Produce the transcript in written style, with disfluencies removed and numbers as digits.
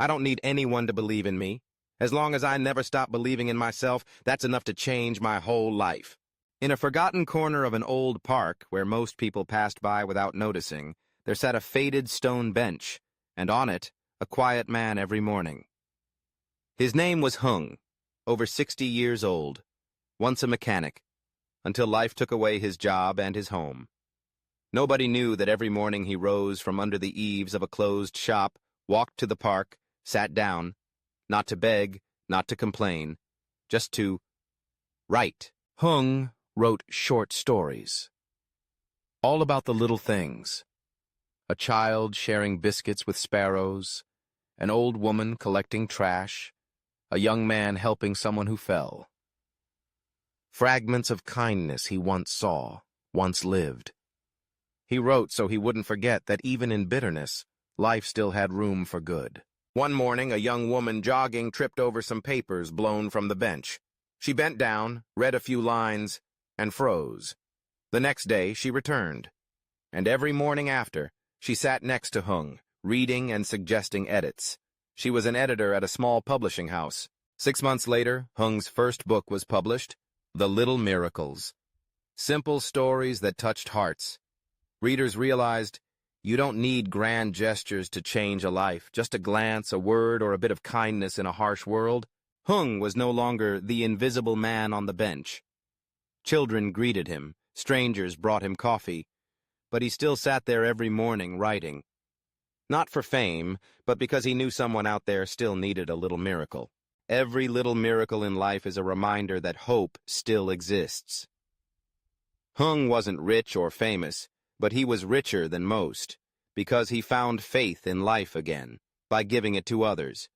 I don't need anyone to believe in me. As long as I never stop believing in myself, that's enough to change my whole life. In a forgotten corner of an old park where most people passed by without noticing, there sat a faded stone bench, and on it, a quiet man every morning. His name was Hung, over 60 years old, once a mechanic, until life took away his job and his home. Nobody knew that every morning he rose from under the eaves of a closed shop, walked to the park, sat down, not to beg, not to complain, just to write. Hung wrote short stories, all about the little things. A child sharing biscuits with sparrows, an old woman collecting trash, a young man helping someone who fell. Fragments of kindness he once saw, once lived. He wrote so he wouldn't forget that even in bitterness, life still had room for good. One morning, a young woman jogging tripped over some papers blown from the bench. She bent down, read a few lines, and froze. The next day, she returned. And every morning after, she sat next to Hung, reading and suggesting edits. She was an editor at a small publishing house. 6 months later, Hung's first book was published, The Little Miracles. Simple stories that touched hearts. Readers realized, you don't need grand gestures to change a life, just a glance, a word, or a bit of kindness in a harsh world. Hung was no longer the invisible man on the bench. Children greeted him, strangers brought him coffee, but he still sat there every morning writing. Not for fame, but because he knew someone out there still needed a little miracle. Every little miracle in life is a reminder that hope still exists. Hung wasn't rich or famous, but he was richer than most, because he found faith in life again, by giving it to others.